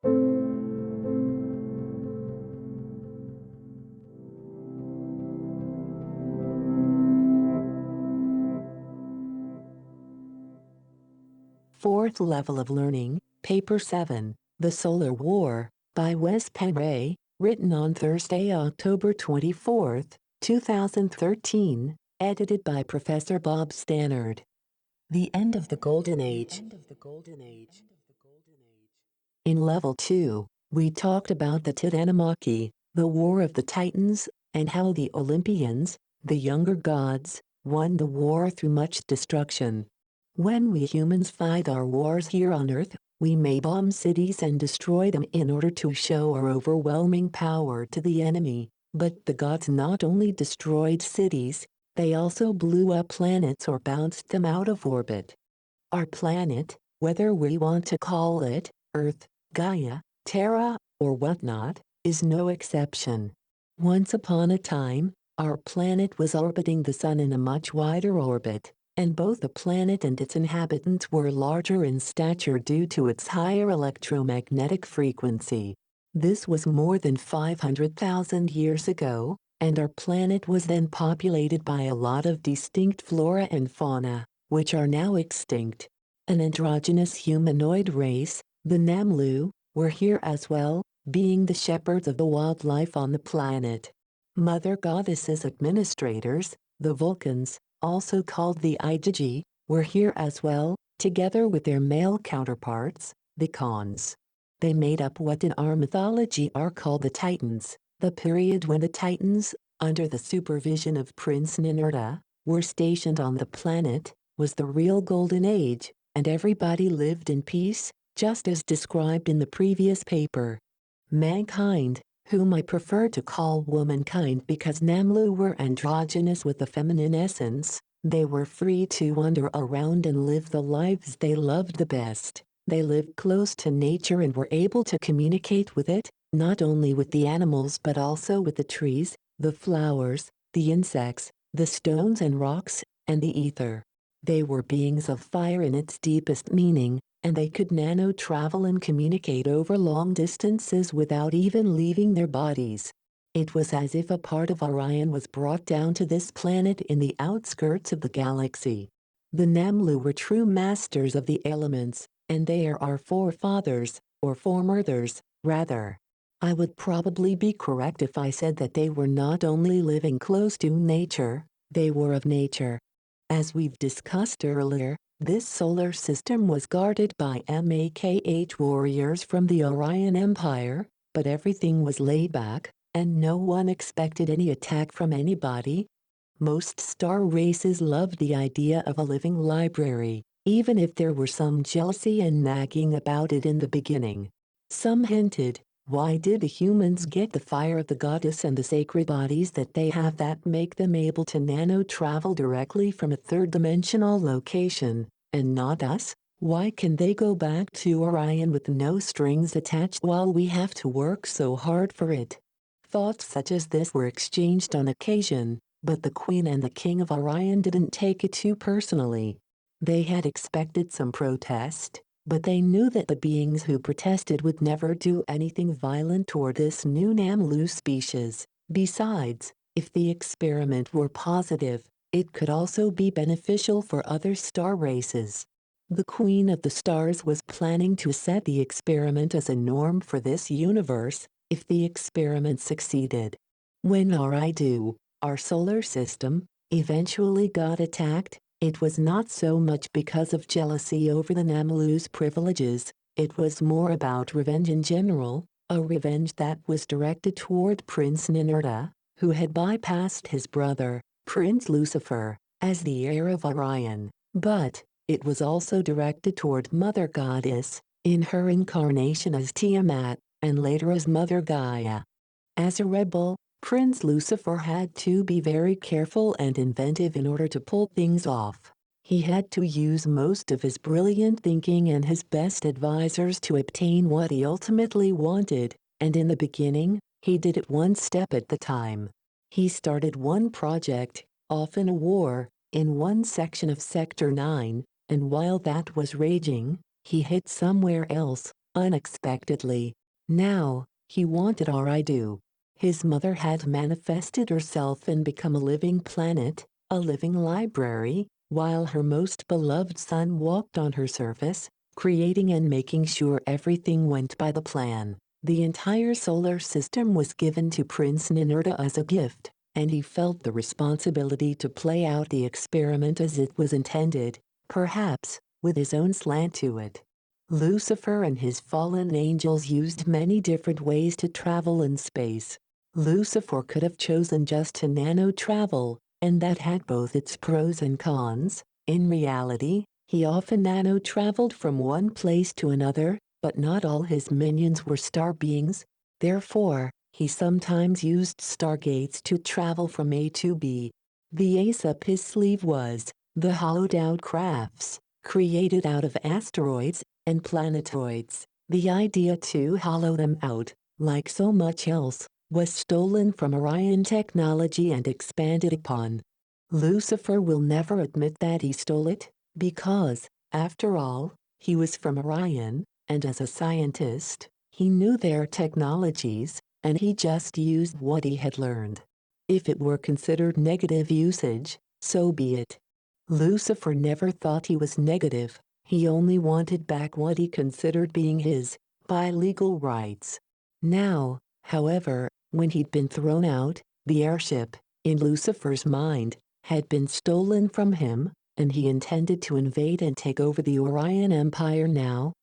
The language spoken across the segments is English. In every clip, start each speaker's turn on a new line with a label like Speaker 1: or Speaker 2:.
Speaker 1: Fourth level of learning, Paper 7, The Solar War, by Penre, written on Thursday, October 24, 2013, edited by Professor Bob Stannard. The End of the Golden Age. In Level 2, we talked about the Titanomachy, the War of the Titans, and how the Olympians, the younger gods, won the war through much destruction. When we humans fight our wars here on Earth, we may bomb cities and destroy them in order to show our overwhelming power to the enemy, but the gods not only destroyed cities, they also blew up planets or bounced them out of orbit. Our planet, whether we want to call it Earth, Gaia, Terra, or whatnot, is no exception. Once upon a time, our planet was orbiting the Sun in a much wider orbit, and both the planet and its inhabitants were larger in stature due to its higher electromagnetic frequency. This was more than 500,000 years ago, and our planet was then populated by a lot of distinct flora and fauna, which are now extinct. An androgynous humanoid race, the Namlu, were here as well, being the shepherds of the wildlife on the planet. Mother goddesses administrators, the Vulcans, also called the Igigi, were here as well, together with their male counterparts, the Khans. They made up what in our mythology are called the Titans, the period when the Titans, under the supervision of Prince Ninurta, were stationed on the planet, was the real Golden Age, and everybody lived in peace, just as described in the previous paper. Mankind, whom I prefer to call womankind because Namlu were androgynous with a feminine essence, they were free to wander around and live the lives they loved the best. They lived close to nature and were able to communicate with it, not only with the animals but also with the trees, the flowers, the insects, the stones and rocks, and the ether. They were beings of fire in its deepest meaning, and they could nano-travel and communicate over long distances without even leaving their bodies. It was as if a part of Orion was brought down to this planet in the outskirts of the galaxy. The Namlu were true masters of the elements, and they are our forefathers, or foremothers, rather. I would probably be correct if I said that they were not only living close to nature, they were of nature. As we've discussed earlier, this solar system was guarded by Makh warriors from the Orion Empire, but everything was laid back, and no one expected any attack from anybody. Most star races loved the idea of a living library, even if there were some jealousy and nagging about it in the beginning. Some hinted, why did the humans get the fire of the goddess and the sacred bodies that they have that make them able to nano-travel directly from a third-dimensional location, and not us? Why can they go back to Orion with no strings attached while we have to work so hard for it? Thoughts such as this were exchanged on occasion, but the Queen and the King of Orion didn't take it too personally. They had expected some protest, but they knew that the beings who protested would never do anything violent toward this new Namlu species. Besides, if the experiment were positive, it could also be beneficial for other star races. The Queen of the Stars was planning to set the experiment as a norm for this universe, if the experiment succeeded. When our solar system, eventually got attacked, it was not so much because of jealousy over the Namlu's privileges, it was more about revenge in general, a revenge that was directed toward Prince Ninurta, who had bypassed his brother, Prince Lucifer, as the heir of Orion, but it was also directed toward Mother Goddess, in her incarnation as Tiamat, and later as Mother Gaia. As a rebel, Prince Lucifer had to be very careful and inventive in order to pull things off. He had to use most of his brilliant thinking and his best advisors to obtain what he ultimately wanted, and in the beginning, he did it one step at the time. He started one project, often a war, in one section of Sector 9, and while that was raging, he hit somewhere else, unexpectedly. Now, he wanted Aridu. His mother had manifested herself and become a living planet, a living library, while her most beloved son walked on her surface, creating and making sure everything went by the plan. The entire solar system was given to Prince Ninurta as a gift, and he felt the responsibility to play out the experiment as it was intended, perhaps, with his own slant to it. Lucifer and his fallen angels used many different ways to travel in space. Lucifer could have chosen just to nano-travel, and that had both its pros and cons. In reality, he often nano-traveled from one place to another, but not all his minions were star beings. Therefore, he sometimes used stargates to travel from A to B. The ace up his sleeve was the hollowed-out crafts, created out of asteroids and planetoids. The idea to hollow them out, like so much else, was stolen from Orion technology and expanded upon. Lucifer will never admit that he stole it, because, after all, he was from Orion, and as a scientist, he knew their technologies, and he just used what he had learned. If it were considered negative usage, so be it. Lucifer never thought he was negative, he only wanted back what he considered being his, by legal rights. Now, however, when he'd been thrown out, the airship, in Lucifer's mind, had been stolen from him, and he intended to invade and take over the Orion Empire now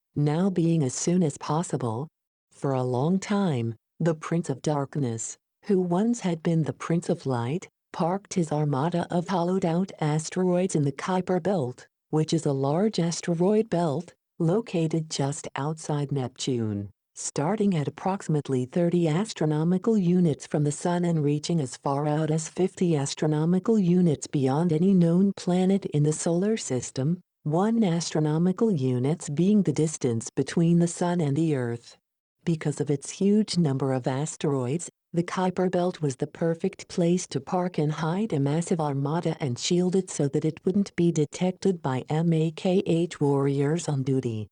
Speaker 1: being as soon as possible. For a long time, the Prince of Darkness, who once had been the Prince of Light, parked his armada of hollowed-out asteroids in the Kuiper Belt, which is a large asteroid belt, located just outside Neptune, starting at approximately 30 astronomical units from the Sun and reaching as far out as 50 astronomical units beyond any known planet in the solar system, 1 astronomical units being the distance between the Sun and the Earth. Because of its huge number of asteroids, the Kuiper Belt was the perfect place to park and hide a massive armada and shield it so that it wouldn't be detected by MAKH warriors on duty.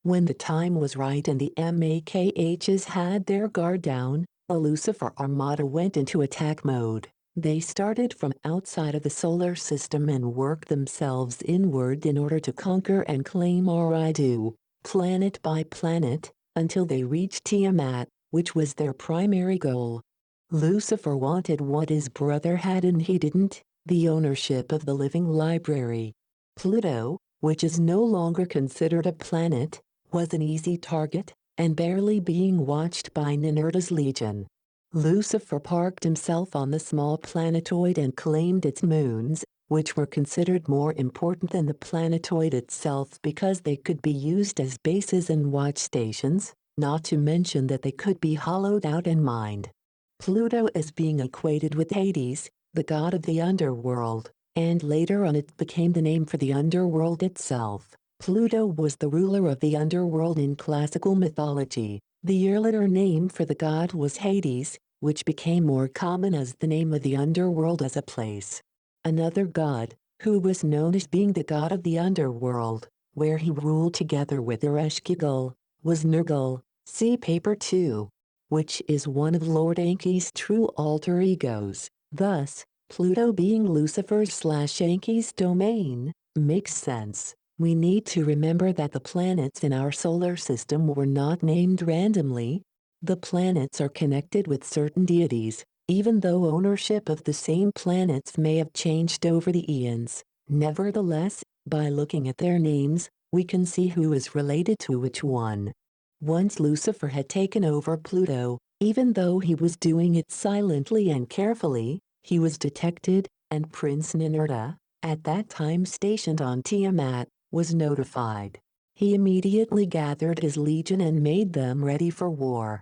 Speaker 1: When the time was right and the MAKHs had their guard down, a Lucifer armada went into attack mode. They started from outside of the solar system and worked themselves inward in order to conquer and claim Oridu, planet by planet, until they reached Tiamat, which was their primary goal. Lucifer wanted what his brother had and he didn't, the ownership of the living library. Pluto, which is no longer considered a planet, was an easy target, and barely being watched by Ninurta's legion. Lucifer parked himself on the small planetoid and claimed its moons, which were considered more important than the planetoid itself because they could be used as bases and watch stations, not to mention that they could be hollowed out and mined. Pluto is being equated with Hades, the god of the underworld, and later on it became the name for the underworld itself. Pluto was the ruler of the underworld in classical mythology. The earlier name for the god was Hades, which became more common as the name of the underworld as a place. Another god, who was known as being the god of the underworld, where he ruled together with Ereshkigal, was Nergal, see paper 2, which is one of Lord Enki's true alter egos. Thus, Pluto being Lucifer's/Enki's domain, makes sense. We need to remember that the planets in our solar system were not named randomly. The planets are connected with certain deities, even though ownership of the same planets may have changed over the eons. Nevertheless, by looking at their names, we can see who is related to which one. Once Lucifer had taken over Pluto, even though he was doing it silently and carefully, he was detected, and Prince Ninurta, at that time stationed on Tiamat, was notified. He immediately gathered his legion and made them ready for war.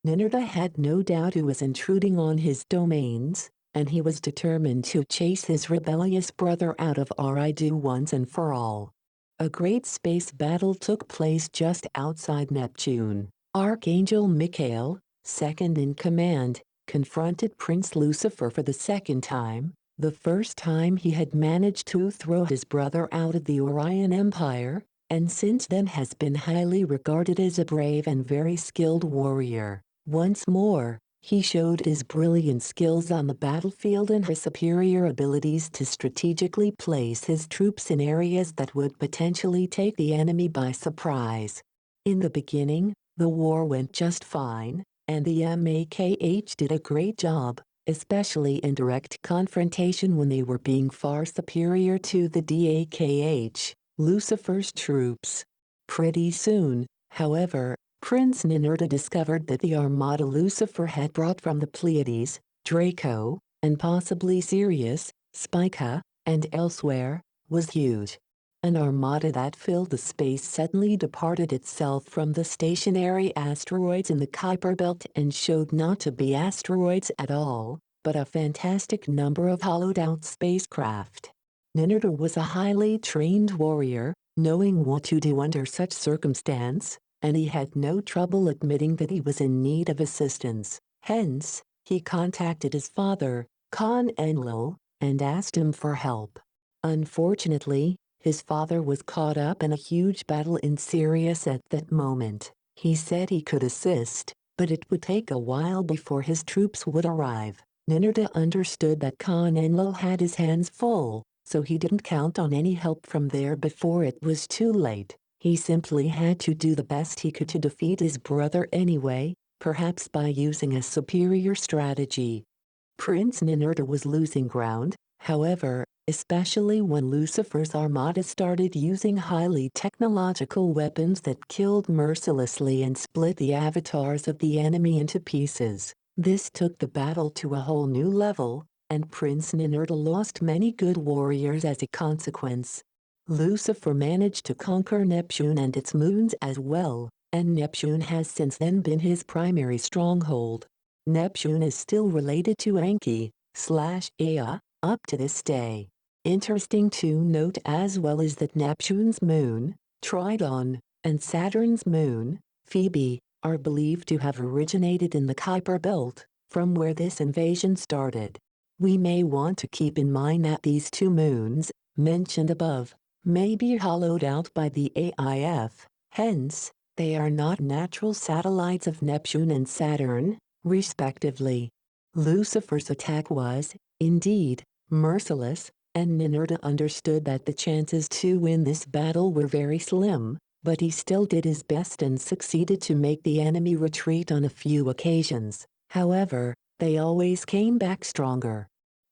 Speaker 1: Ninurta had no doubt who was intruding on his domains, and he was determined to chase his rebellious brother out of Aridu once and for all. A great space battle took place just outside Neptune. Archangel Michael, second in command, confronted Prince Lucifer for the second time. The first time he had managed to throw his brother out of the Orion Empire, and since then has been highly regarded as a brave and very skilled warrior. Once more, he showed his brilliant skills on the battlefield and his superior abilities to strategically place his troops in areas that would potentially take the enemy by surprise. In the beginning, the war went just fine, and the MAKH did a great job, especially in direct confrontation when they were being far superior to the DAKH, Lucifer's troops. Pretty soon, however, Prince Ninurta discovered that the armada Lucifer had brought from the Pleiades, Draco, and possibly Sirius, Spica, and elsewhere, was huge. An armada that filled the space suddenly departed itself from the stationary asteroids in the Kuiper Belt and showed not to be asteroids at all, but a fantastic number of hollowed-out spacecraft. Ninurta was a highly trained warrior, knowing what to do under such circumstance, and he had no trouble admitting that he was in need of assistance. Hence, he contacted his father, Khan Enlil, and asked him for help. Unfortunately, his father was caught up in a huge battle in Sirius at that moment. He said he could assist, but it would take a while before his troops would arrive. Ninurta understood that Khan Enlil had his hands full, so he didn't count on any help from there before it was too late. He simply had to do the best he could to defeat his brother anyway, perhaps by using a superior strategy. Prince Ninurta was losing ground, however, especially when Lucifer's armada started using highly technological weapons that killed mercilessly and split the avatars of the enemy into pieces. This took the battle to a whole new level, and Prince Ninurta lost many good warriors as a consequence. Lucifer managed to conquer Neptune and its moons as well, and Neptune has since then been his primary stronghold. Neptune is still related to Enki/Ea up to this day. Interesting to note as well is that Neptune's moon, Tridon, and Saturn's moon, Phoebe, are believed to have originated in the Kuiper Belt, from where this invasion started. We may want to keep in mind that these two moons, mentioned above, may be hollowed out by the AIF, hence, they are not natural satellites of Neptune and Saturn, respectively. Lucifer's attack was, indeed, merciless, and Ninurta understood that the chances to win this battle were very slim, but he still did his best and succeeded to make the enemy retreat on a few occasions. However, they always came back stronger.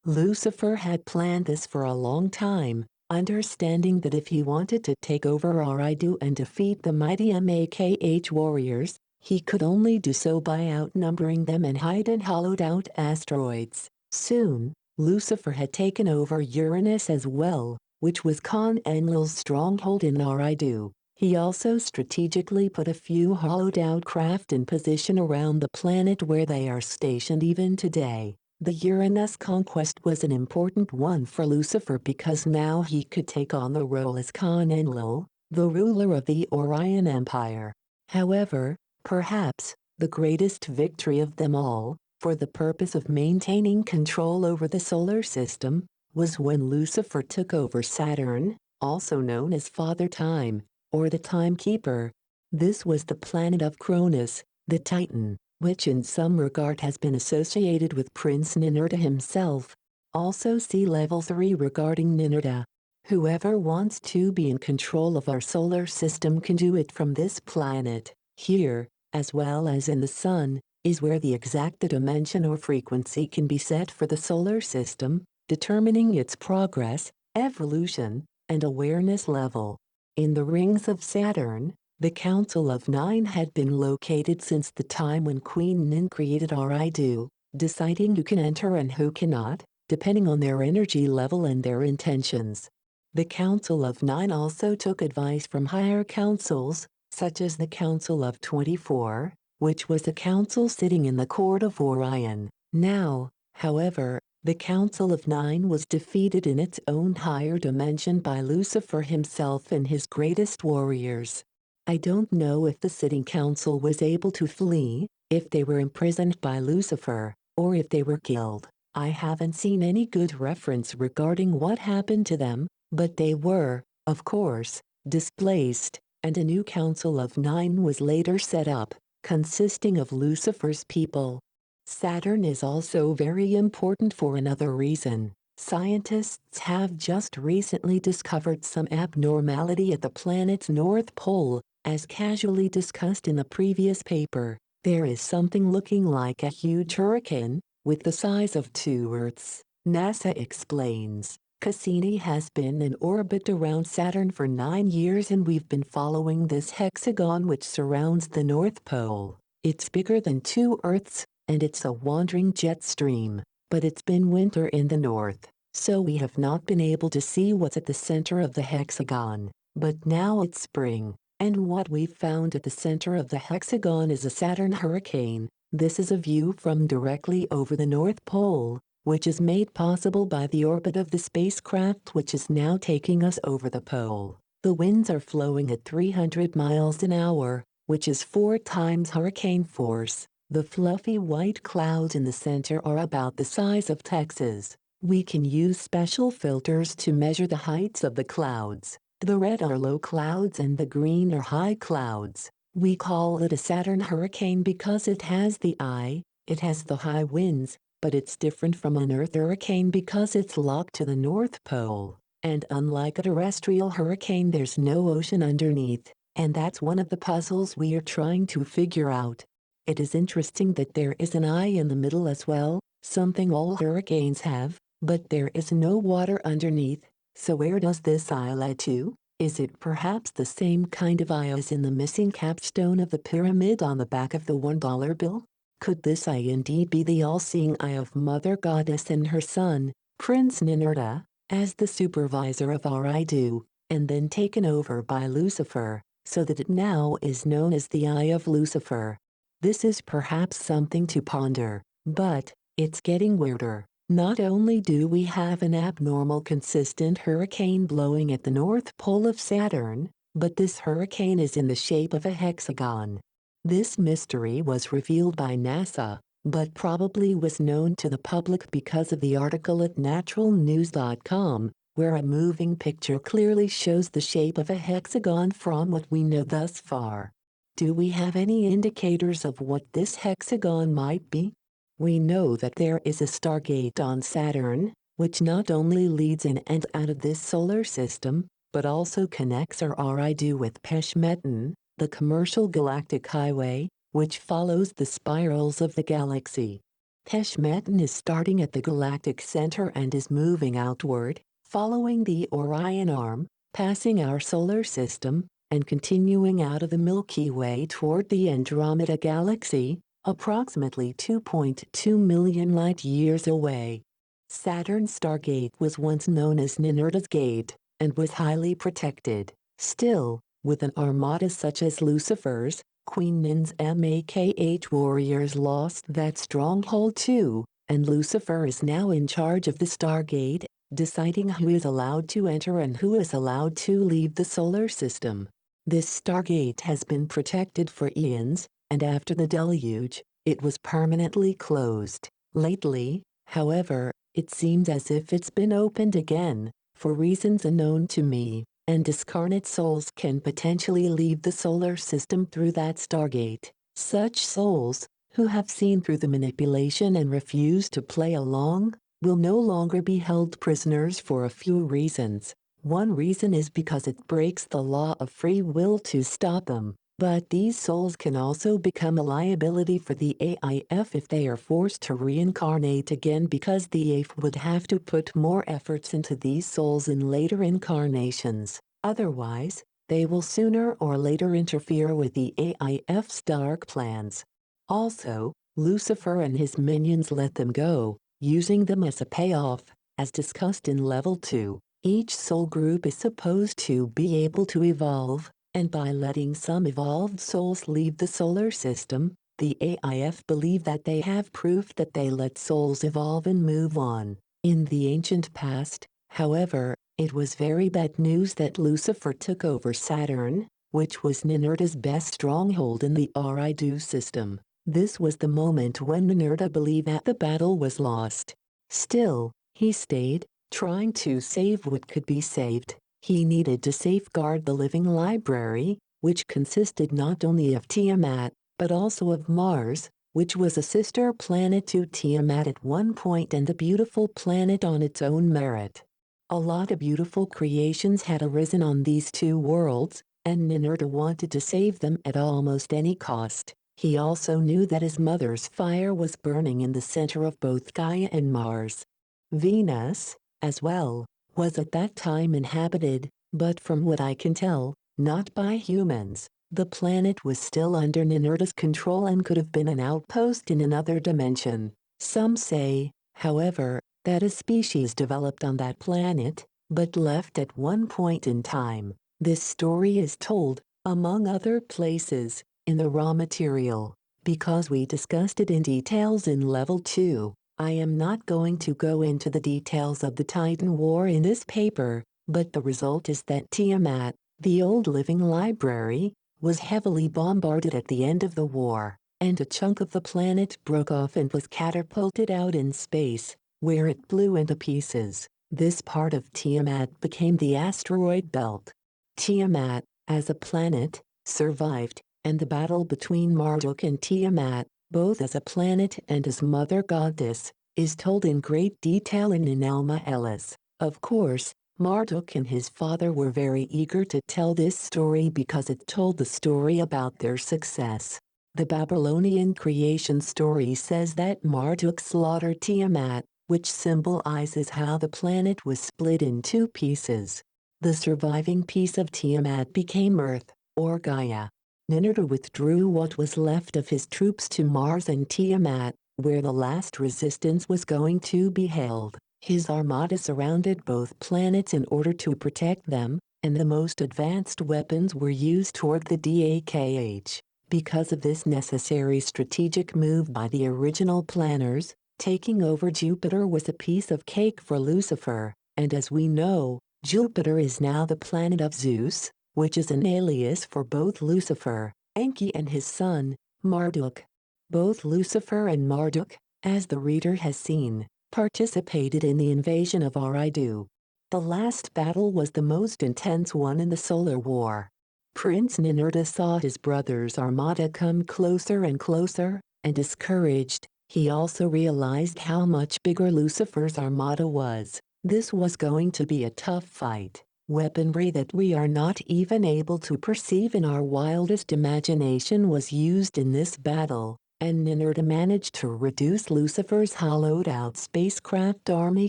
Speaker 1: Lucifer had planned this for a long time, understanding that if he wanted to take over Eridu and defeat the mighty MAKH warriors, he could only do so by outnumbering them and hide in hollowed-out asteroids. Soon, Lucifer had taken over Uranus as well, which was Khan Enlil's stronghold in Eridu. He also strategically put a few hollowed-out craft in position around the planet where they are stationed even today. The Uranus conquest was an important one for Lucifer because now he could take on the role as Khan Enlil, the ruler of the Orion Empire. However, perhaps, the greatest victory of them all, for the purpose of maintaining control over the solar system, was when Lucifer took over Saturn, also known as Father Time, or the Timekeeper. This was the planet of Cronus, the Titan, which in some regard has been associated with Prince Ninurta himself. Also see Level 3 regarding Ninurta. Whoever wants to be in control of our solar system can do it from this planet. Here, as well as in the Sun, is where the exact dimension or frequency can be set for the solar system, determining its progress, evolution, and awareness level. In the rings of Saturn, the Council of Nine had been located since the time when Queen Nin created Eridu, deciding who can enter and who cannot, depending on their energy level and their intentions. The Council of Nine also took advice from higher councils, such as the Council of 24, which was a council sitting in the court of Orion. Now, however, the Council of Nine was defeated in its own higher dimension by Lucifer himself and his greatest warriors. I don't know if the sitting council was able to flee, if they were imprisoned by Lucifer, or if they were killed. I haven't seen any good reference regarding what happened to them, but they were, of course, displaced, and a new council of 9 was later set up, consisting of Lucifer's people. Saturn is also very important for another reason. Scientists have just recently discovered some abnormality at the planet's north pole, as casually discussed in the previous paper. There is something looking like a huge hurricane, with the size of 2 Earths, NASA explains. Cassini has been in orbit around Saturn for 9 years, and we've been following this hexagon which surrounds the North Pole. It's bigger than 2 Earths, and it's a wandering jet stream. But it's been winter in the north, so we have not been able to see what's at the center of the hexagon. But now it's spring, and what we've found at the center of the hexagon is a Saturn hurricane. This is a view from directly over the North Pole, which is made possible by the orbit of the spacecraft which is now taking us over the pole. The winds are flowing at 300 miles an hour, which is 4 times hurricane force. The fluffy white clouds in the center are about the size of Texas. We can use special filters to measure the heights of the clouds. The red are low clouds and the green are high clouds. We call it a Saturn hurricane because it has the eye, it has the high winds, but it's different from an Earth hurricane because it's locked to the North Pole. And unlike a terrestrial hurricane, there's no ocean underneath, and that's one of the puzzles we are trying to figure out. It is interesting that there is an eye in the middle as well, something all hurricanes have, but there is no water underneath, so where does this eye lead to? Is it perhaps the same kind of eye as in the missing capstone of the pyramid on the back of the $1 bill? Could this eye indeed be the all-seeing eye of Mother Goddess and her son, Prince Ninurta, as the supervisor of Eridu, and then taken over by Lucifer, so that it now is known as the Eye of Lucifer? This is perhaps something to ponder, but it's getting weirder. Not only do we have an abnormal consistent hurricane blowing at the North Pole of Saturn, but this hurricane is in the shape of a hexagon. This mystery was revealed by NASA, but probably was known to the public because of the article at naturalnews.com, where a moving picture clearly shows the shape of a hexagon from what we know thus far. Do we have any indicators of what this hexagon might be? We know that there is a stargate on Saturn, which not only leads in and out of this solar system, but also connects our Eridu with Peshmetan, the commercial galactic highway, which follows the spirals of the galaxy. Peshmetan is starting at the galactic center and is moving outward, following the Orion arm, passing our solar system, and continuing out of the Milky Way toward the Andromeda Galaxy, approximately 2.2 million light-years away. Saturn's stargate was once known as Ninurta's Gate, and was highly protected. Still, with an armada such as Lucifer's, Queen Nin's Makh warriors lost that stronghold too, and Lucifer is now in charge of the stargate, deciding who is allowed to enter and who is allowed to leave the solar system. This stargate has been protected for eons, and after the deluge, it was permanently closed. Lately, however, it seems as if it's been opened again, for reasons unknown to me, and discarnate souls can potentially leave the solar system through that stargate. Such souls, who have seen through the manipulation and refuse to play along, will no longer be held prisoners for a few reasons. One reason is because it breaks the law of free will to stop them, but these souls can also become a liability for the AIF if they are forced to reincarnate again, because the AIF would have to put more efforts into these souls in later incarnations. Otherwise, they will sooner or later interfere with the AIF's dark plans. Also, Lucifer and his minions let them go, using them as a payoff, as discussed in Level 2. Each soul group is supposed to be able to evolve, and by letting some evolved souls leave the solar system, the AIF believe that they have proof that they let souls evolve and move on. In the ancient past, however, it was very bad news that Lucifer took over Saturn, which was Ninurta's best stronghold in the Eridu system. This was the moment when Ninurta believed that the battle was lost. Still, he stayed, trying to save what could be saved. He needed to safeguard the living library, which consisted not only of Tiamat, but also of Mars, which was a sister planet to Tiamat at one point and a beautiful planet on its own merit. A lot of beautiful creations had arisen on these two worlds, and Ninurta wanted to save them at almost any cost. He also knew that his mother's fire was burning in the center of both Gaia and Mars. Venus, as well, was at that time inhabited, but from what I can tell, not by humans. The planet was still under Ninurta's control and could have been an outpost in another dimension. Some say, however, that a species developed on that planet, but left at one point in time. This story is told, among other places, in the raw material. Because we discussed it in details in Level 2, I am not going to go into the details of the Titan War in this paper, but the result is that Tiamat, the old living library, was heavily bombarded at the end of the war, and a chunk of the planet broke off and was catapulted out in space, where it blew into pieces. This part of Tiamat became the asteroid belt. Tiamat, as a planet, survived, and the battle between Marduk and Tiamat, both as a planet and as mother goddess, is told in great detail in Enelma Ellis. Of course, Marduk and his father were very eager to tell this story because it told the story about their success. The Babylonian creation story says that Marduk slaughtered Tiamat, which symbolizes how the planet was split in two pieces. The surviving piece of Tiamat became Earth, or Gaia. Ninurta withdrew what was left of his troops to Mars and Tiamat, where the last resistance was going to be held. His armada surrounded both planets in order to protect them, and the most advanced weapons were used toward the DAKH. Because of this necessary strategic move by the original planners, taking over Jupiter was a piece of cake for Lucifer, and as we know, Jupiter is now the planet of Zeus, which is an alias for both Lucifer, Enki and his son, Marduk. Both Lucifer and Marduk, as the reader has seen, participated in the invasion of Eridu. The last battle was the most intense one in the Solar War. Prince Ninurta saw his brother's armada come closer and closer, and discouraged, he also realized how much bigger Lucifer's armada was. This was going to be a tough fight. Weaponry that we are not even able to perceive in our wildest imagination was used in this battle, and Ninurta managed to reduce Lucifer's hollowed-out spacecraft army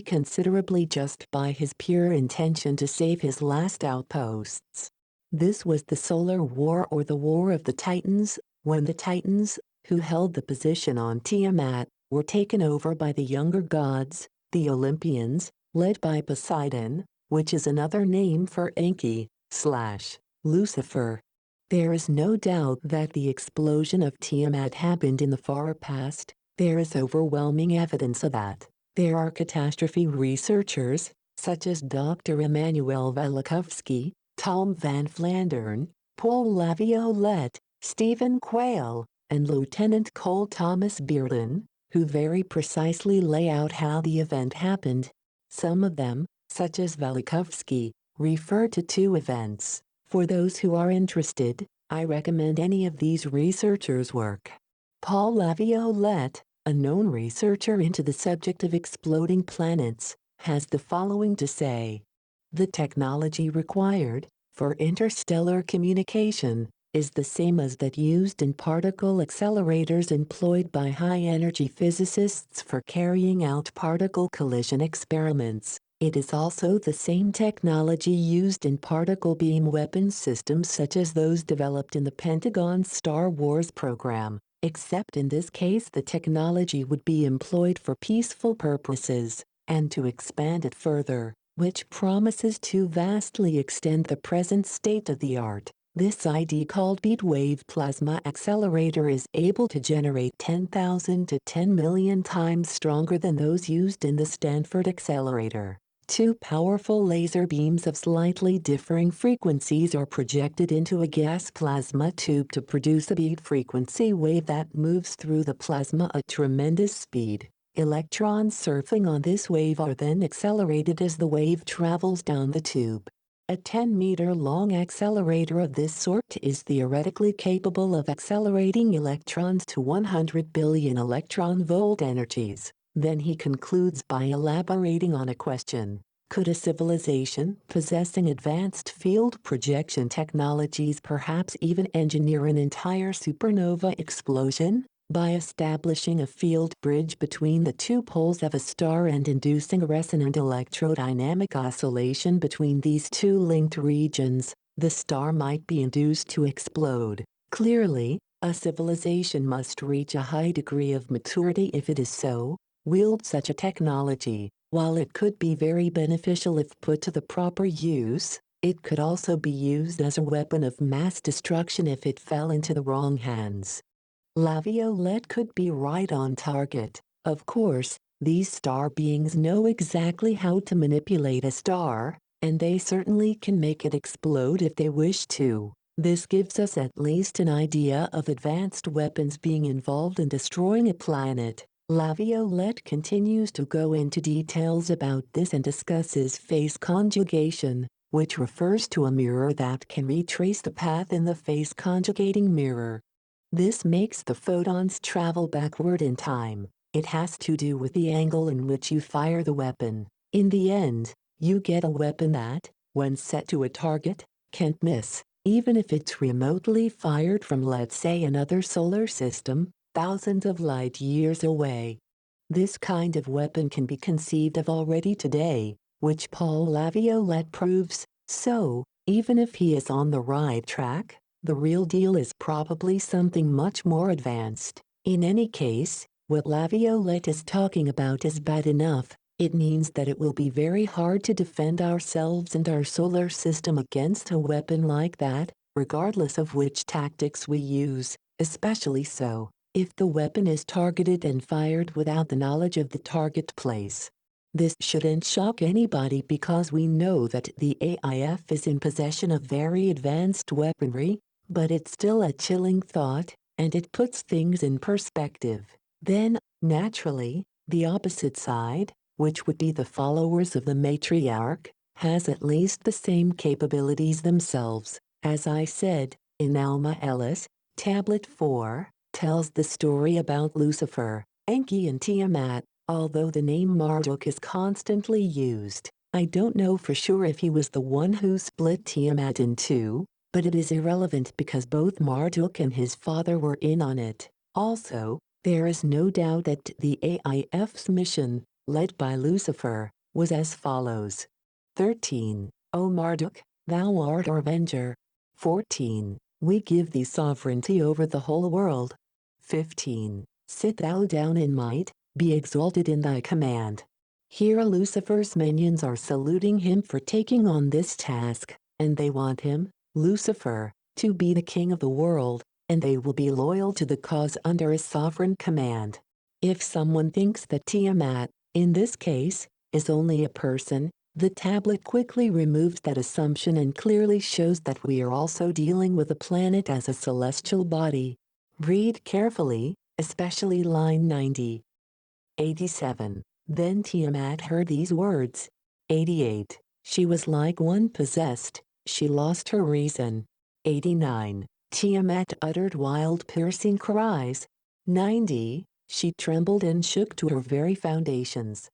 Speaker 1: considerably just by his pure intention to save his last outposts. This was the Solar War, or the War of the Titans, when the Titans, who held the position on Tiamat, were taken over by the younger gods, the Olympians, led by Poseidon, which is another name for Enki/Lucifer. There is no doubt that the explosion of Tiamat happened in the far past. There is overwhelming evidence of that. There are catastrophe researchers, such as Dr. Emanuel Velikovsky, Tom Van Flandern, Paul Laviolette, Stephen Quayle, and Lieutenant Cole Thomas Bearden, who very precisely lay out how the event happened. Some of them, such as Velikovsky, refer to two events. For those who are interested, I recommend any of these researchers' work. Paul Laviolette, a known researcher into the subject of exploding planets, has the following to say. The technology required for interstellar communication is the same as that used in particle accelerators employed by high-energy physicists for carrying out particle collision experiments. It is also the same technology used in particle beam weapons systems such as those developed in the Pentagon's Star Wars program, except in this case the technology would be employed for peaceful purposes, and to expand it further, which promises to vastly extend the present state of the art. This ID called beat wave plasma accelerator is able to generate 10,000 to 10 million times stronger than those used in the Stanford accelerator. Two powerful laser beams of slightly differing frequencies are projected into a gas plasma tube to produce a beat frequency wave that moves through the plasma at tremendous speed. Electrons surfing on this wave are then accelerated as the wave travels down the tube. A 10-meter-long accelerator of this sort is theoretically capable of accelerating electrons to 100 billion electron-volt energies. Then he concludes by elaborating on a question. Could a civilization possessing advanced field projection technologies perhaps even engineer an entire supernova explosion? By establishing a field bridge between the two poles of a star and inducing a resonant electrodynamic oscillation between these two linked regions, the star might be induced to explode. Clearly, a civilization must reach a high degree of maturity if it is so, wield such a technology. While it could be very beneficial if put to the proper use, it could also be used as a weapon of mass destruction if it fell into the wrong hands. La Violette could be right on target. Of course, these star beings know exactly how to manipulate a star, and they certainly can make it explode if they wish to. This gives us at least an idea of advanced weapons being involved in destroying a planet. La Violette continues to go into details about this and discusses phase conjugation, which refers to a mirror that can retrace the path in the phase conjugating mirror. This makes the photons travel backward in time. It has to do with the angle in which you fire the weapon. In the end, you get a weapon that, when set to a target, can't miss, even if it's remotely fired from, let's say, another solar system, thousands of light years away. This kind of weapon can be conceived of already today, which Paul Laviolette proves. So, even if he is on the right track, the real deal is probably something much more advanced. In any case, what Laviolette is talking about is bad enough. It means that it will be very hard to defend ourselves and our solar system against a weapon like that, regardless of which tactics we use, especially so if the weapon is targeted and fired without the knowledge of the target place. This shouldn't shock anybody because we know that the AIF is in possession of very advanced weaponry, but it's still a chilling thought, and it puts things in perspective. Then, naturally, the opposite side, which would be the followers of the matriarch, has at least the same capabilities themselves. As I said, in Alma Ellis, Tablet 4, tells the story about Lucifer, Enki and Tiamat. Although the name Marduk is constantly used, I don't know for sure if he was the one who split Tiamat in two, but it is irrelevant because both Marduk and his father were in on it. Also, there is no doubt that the AIF's mission, led by Lucifer, was as follows. 13. O Marduk, thou art our avenger. 14. We give thee sovereignty over the whole world. 15. Sit thou down in might, be exalted in thy command. Here Lucifer's minions are saluting him for taking on this task, and they want him, Lucifer, to be the king of the world, and they will be loyal to the cause under his sovereign command. If someone thinks that Tiamat, in this case, is only a person, the tablet quickly removes that assumption and clearly shows that we are also dealing with a planet as a celestial body. Read carefully, especially line 90. 87. Then Tiamat heard these words. 88. She was like one possessed, she lost her reason. 89. Tiamat uttered wild piercing cries. 90. She trembled and shook to her very foundations.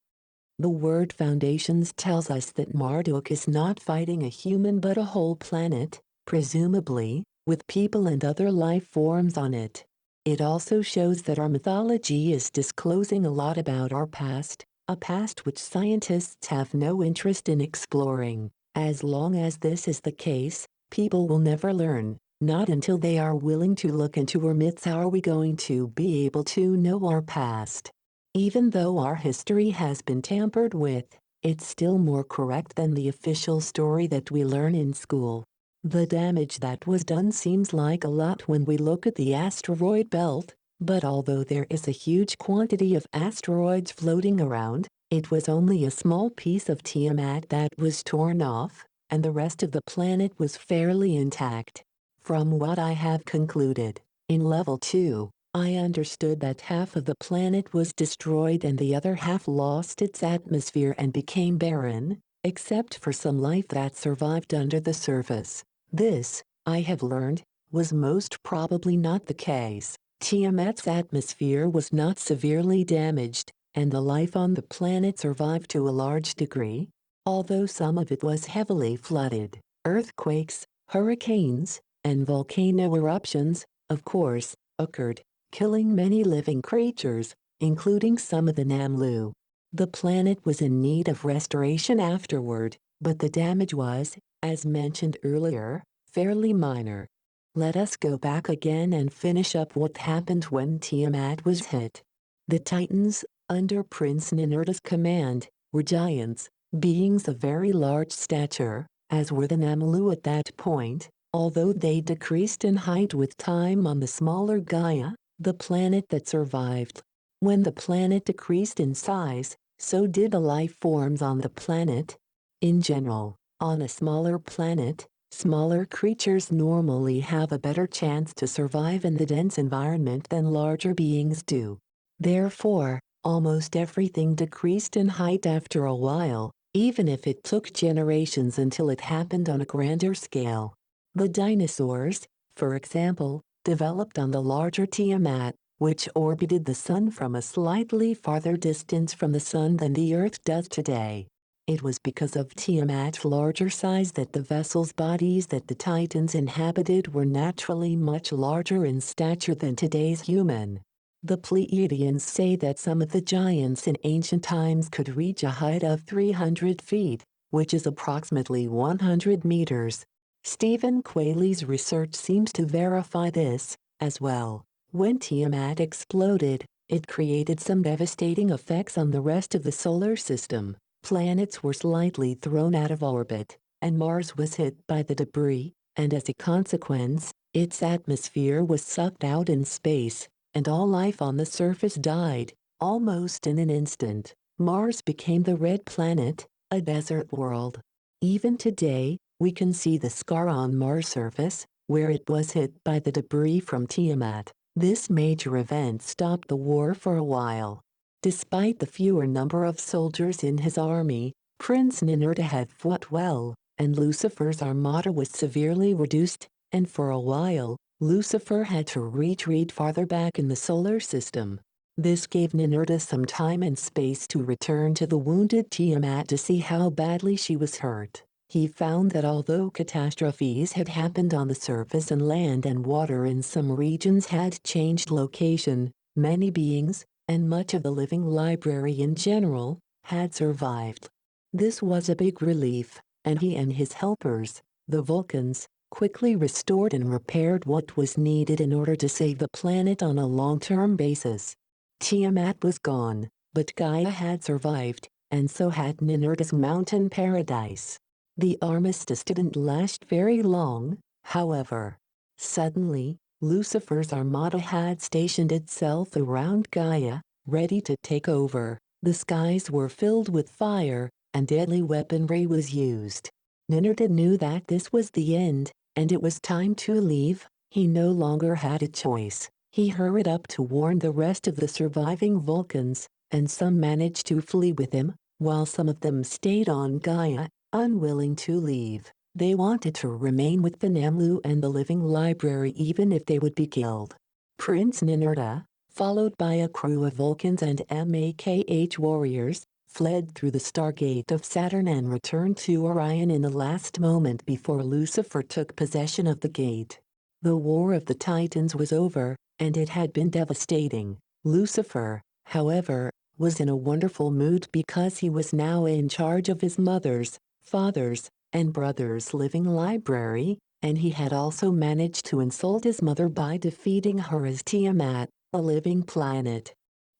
Speaker 1: The word foundations tells us that Marduk is not fighting a human but a whole planet, presumably, with people and other life forms on it. It also shows that our mythology is disclosing a lot about our past, a past which scientists have no interest in exploring. As long as this is the case, people will never learn. Not until they are willing to look into our myths are we going to be able to know our past. Even though our history has been tampered with, it's still more correct than the official story that we learn in school. The damage that was done seems like a lot when we look at the asteroid belt, but although there is a huge quantity of asteroids floating around, it was only a small piece of Tiamat that was torn off, and the rest of the planet was fairly intact. From what I have concluded, in level 2, I understood that half of the planet was destroyed and the other half lost its atmosphere and became barren, except for some life that survived under the surface. This, I have learned, was most probably not the case. Tiamat's atmosphere was not severely damaged, and the life on the planet survived to a large degree, although some of it was heavily flooded. Earthquakes, hurricanes, and volcano eruptions, of course, occurred, killing many living creatures, including some of the Namlu. The planet was in need of restoration afterward, but the damage was, as mentioned earlier, fairly minor. Let us go back again and finish up what happened when Tiamat was hit. The Titans, under Prince Ninurta's command, were giants, beings of very large stature, as were the Namlu at that point, although they decreased in height with time on the smaller Gaia, the planet that survived. When the planet decreased in size, so did the life forms on the planet. In general, on a smaller planet, smaller creatures normally have a better chance to survive in the dense environment than larger beings do. Therefore, almost everything decreased in height after a while, even if it took generations until it happened on a grander scale. The dinosaurs, for example, developed on the larger Tiamat, which orbited the Sun from a slightly farther distance from the Sun than the Earth does today. It was because of Tiamat's larger size that the vessels' bodies that the Titans inhabited were naturally much larger in stature than today's human. The Pleiadians say that some of the giants in ancient times could reach a height of 300 feet, which is approximately 100 meters. Stephen Quayle's research seems to verify this, as well. When Tiamat exploded, it created some devastating effects on the rest of the solar system. Planets were slightly thrown out of orbit, and Mars was hit by the debris, and as a consequence, its atmosphere was sucked out in space, and all life on the surface died, almost in an instant. Mars became the red planet, a desert world. Even today, we can see the scar on Mars' surface, where it was hit by the debris from Tiamat. This major event stopped the war for a while. Despite the fewer number of soldiers in his army, Prince Ninurta had fought well, and Lucifer's armada was severely reduced, and for a while, Lucifer had to retreat farther back in the solar system. This gave Ninurta some time and space to return to the wounded Tiamat to see how badly she was hurt. He found that although catastrophes had happened on the surface and land and water in some regions had changed location, many beings, and much of the living library in general, had survived. This was a big relief, and he and his helpers, the Vulcans, quickly restored and repaired what was needed in order to save the planet on a long-term basis. Tiamat was gone, but Gaia had survived, and so had Ninurta's mountain paradise. The armistice didn't last very long, however. Suddenly, Lucifer's armada had stationed itself around Gaia, ready to take over. The skies were filled with fire, and deadly weaponry was used. Ninurta knew that this was the end, and it was time to leave. He no longer had a choice. He hurried up to warn the rest of the surviving Vulcans, and some managed to flee with him, while some of them stayed on Gaia, unwilling to leave. They wanted to remain with the Namlu and the living library even if they would be killed. Prince Ninurta, followed by a crew of Vulcans and Makh warriors, fled through the Stargate of Saturn and returned to Orion in the last moment before Lucifer took possession of the gate. The War of the Titans was over, and it had been devastating. Lucifer, however, was in a wonderful mood because he was now in charge of his mother's, father's, and brother's living library, and he had also managed to insult his mother by defeating her as Tiamat, a living planet.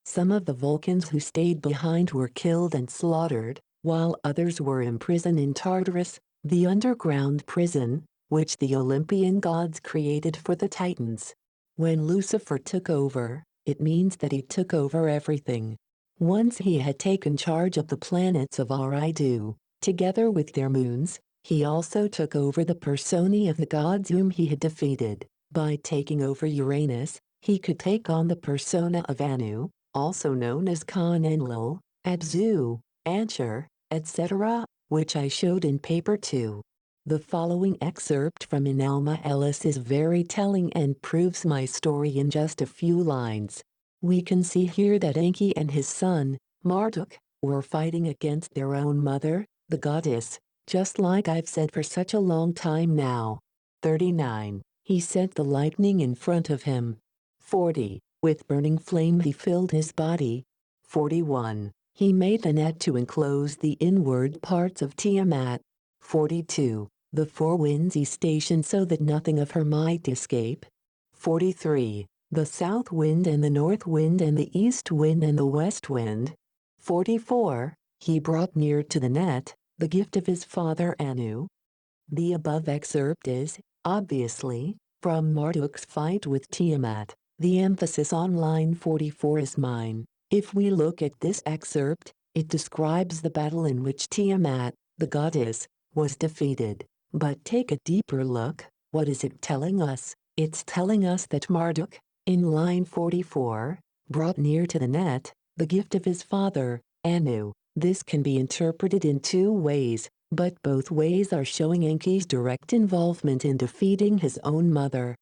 Speaker 1: Some of the Vulcans who stayed behind were killed and slaughtered, while others were imprisoned in Tartarus, the underground prison, which the Olympian gods created for the Titans. When Lucifer took over, it means that he took over everything. Once he had taken charge of the planets of Eridu, together with their moons, he also took over the personae of the gods whom he had defeated. By taking over Uranus, he could take on the persona of Anu, also known as Khan Enlil, Abzu, Anshur, etc., which I showed in paper 2. The following excerpt from Inalma Ellis is very telling and proves my story in just a few lines. We can see here that Enki and his son, Marduk, were fighting against their own mother, the goddess, just like I've said for such a long time now. 39. He sent the lightning in front of him. 40. With burning flame he filled his body. 41. He made the net to enclose the inward parts of Tiamat. 42. The four winds he stationed so that nothing of her might escape. 43. The south wind and the north wind and the east wind and the west wind. 44. He brought near to the net the gift of his father Anu. The above excerpt is, obviously, from Marduk's fight with Tiamat. The emphasis on line 44 is mine. If we look at this excerpt, it describes the battle in which Tiamat, the goddess, was defeated. But take a deeper look. What is it telling us? It's telling us that Marduk, in line 44, brought near to the net the gift of his father, Anu. This can be interpreted in two ways, but both ways are showing Enki's direct involvement in defeating his own mother.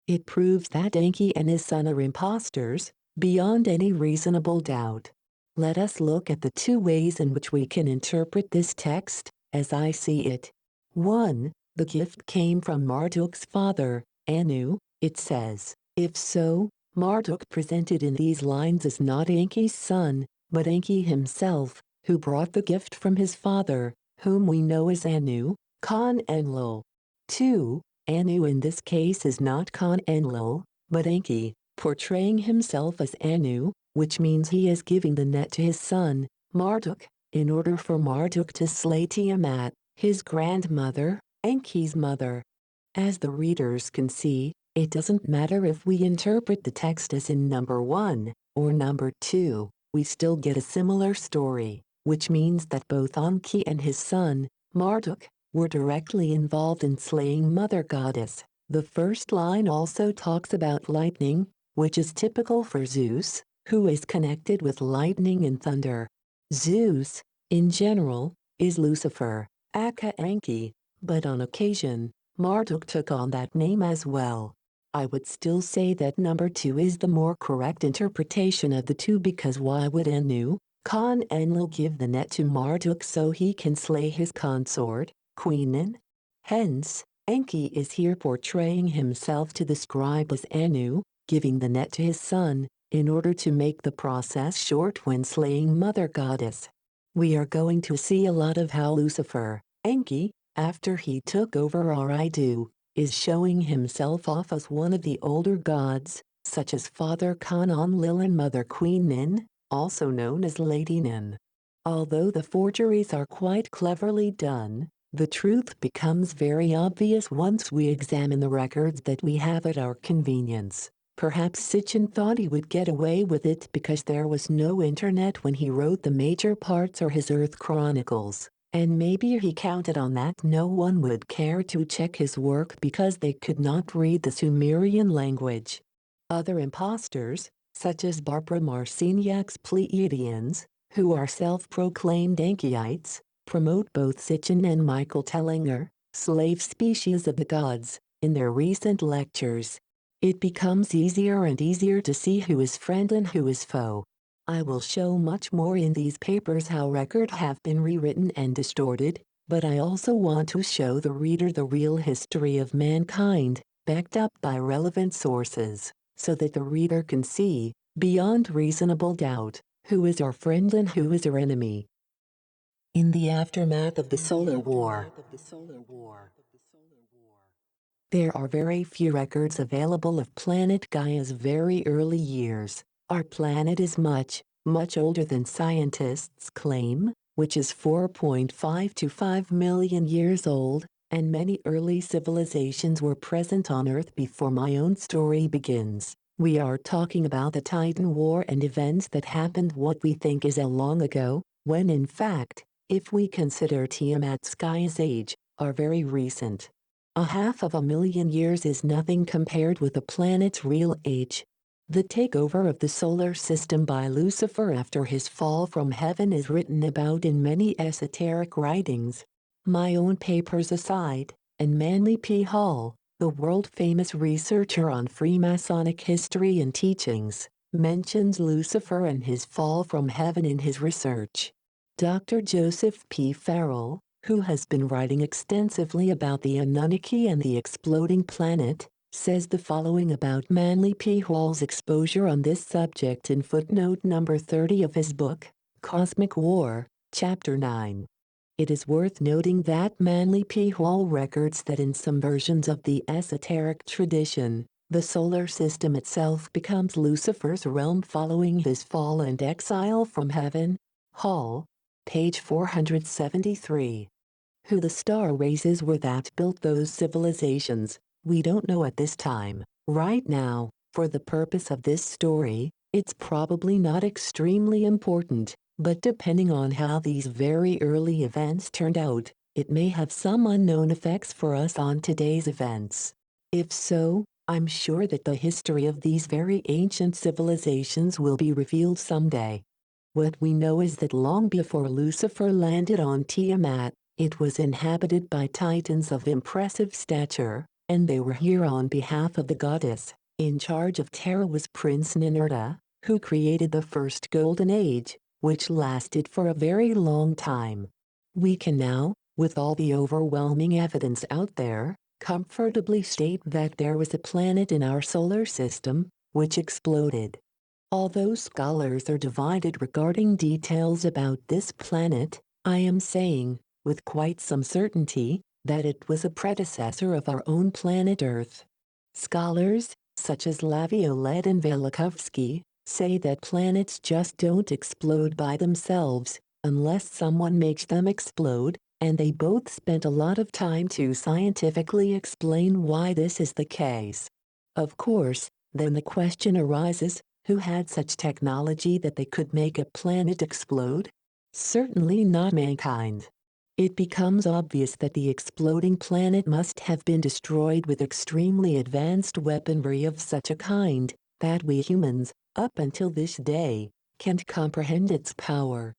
Speaker 1: It proves that Enki and his son are impostors, beyond any reasonable doubt. Let us look at the two ways in which we can interpret this text, as I see it. 1. The gift came from Marduk's father, Anu, it says. If so, Marduk presented in these lines is not Enki's son, but Enki himself, who brought the gift from his father, whom we know as Anu, Khan Enlil. 2. Anu in this case is not Khan Enlil, but Enki, portraying himself as Anu, which means he is giving the net to his son, Marduk, in order for Marduk to slay Tiamat, his grandmother, Enki's mother. As the readers can see, it doesn't matter if we interpret the text as in number 1 or number 2, we still get a similar story, which means that both Enki and his son, Marduk, were directly involved in slaying Mother Goddess. The first line also talks about lightning, which is typical for Zeus, who is connected with lightning and thunder. Zeus, in general, is Lucifer, aka Enki, but on occasion, Marduk took on that name as well. I would still say that number 2 is the more correct interpretation of the two, because why would Anu, Khan Enlil, give the net to Marduk so he can slay his consort, Queenin? Hence, Enki is here portraying himself to the scribe as Anu, giving the net to his son, in order to make the process short when slaying Mother Goddess. We are going to see a lot of how Lucifer, Enki, after he took over Eridu, is showing himself off as one of the older gods, such as Father Khan Enlil and Mother Queen Nin, also known as Lady Nin. Although the forgeries are quite cleverly done, the truth becomes very obvious once we examine the records that we have at our convenience. Perhaps Sitchin thought he would get away with it because there was no internet when he wrote the major parts or his Earth Chronicles. And maybe he counted on that no one would care to check his work because they could not read the Sumerian language. Other impostors, such as Barbara Marciniak's Pleiadians, who are self-proclaimed Enkyites, promote both Sitchin and Michael Tellinger, slave species of the gods, in their recent lectures. It becomes easier and easier to see who is friend and who is foe. I will show much more in these papers how records have been rewritten and distorted, but I also want to show the reader the real history of mankind, backed up by relevant sources, so that the reader can see, beyond reasonable doubt, who is our friend and who is our enemy. In the aftermath of the Solar War, there are very few records available of planet Gaia's very early years. Our planet is much, much older than scientists claim, which is 4.5 to 5 million years old, and many early civilizations were present on Earth before my own story begins. We are talking about the Titan War and events that happened what we think is a long ago, when in fact, if we consider Tiamat's Gaia's age, are very recent. 500,000 years is nothing compared with the planet's real age. The takeover of the solar system by Lucifer after his fall from heaven is written about in many esoteric writings. My own papers aside, and Manly P. Hall, the world-famous researcher on Freemasonic history and teachings, mentions Lucifer and his fall from heaven in his research. Dr. Joseph P. Farrell, who has been writing extensively about the Anunnaki and the exploding planet, says the following about Manly P. Hall's exposure on this subject in footnote number 30 of his book, Cosmic War, Chapter 9. It is worth noting that Manly P. Hall records that in some versions of the esoteric tradition, the solar system itself becomes Lucifer's realm following his fall and exile from heaven. Hall, page 473. Who the star races were that built those civilizations, we don't know at this time. Right now, for the purpose of this story, it's probably not extremely important, but depending on how these very early events turned out, it may have some unknown effects for us on today's events. If so, I'm sure that the history of these very ancient civilizations will be revealed someday. What we know is that long before Lucifer landed on Tiamat, it was inhabited by titans of impressive stature, and they were here on behalf of the goddess. In charge of Terra was Prince Ninurta, who created the first golden age, which lasted for a very long time. We can now, with all the overwhelming evidence out there, comfortably state that there was a planet in our solar system, which exploded. Although scholars are divided regarding details about this planet, I am saying, with quite some certainty, that it was a predecessor of our own planet Earth. Scholars, such as Laviolette and Velikovsky, say that planets just don't explode by themselves, unless someone makes them explode, and they both spent a lot of time to scientifically explain why this is the case. Of course, then the question arises, who had such technology that they could make a planet explode? Certainly not mankind. It becomes obvious that the exploding planet must have been destroyed with extremely advanced weaponry of such a kind that we humans, up until this day, can't comprehend its power.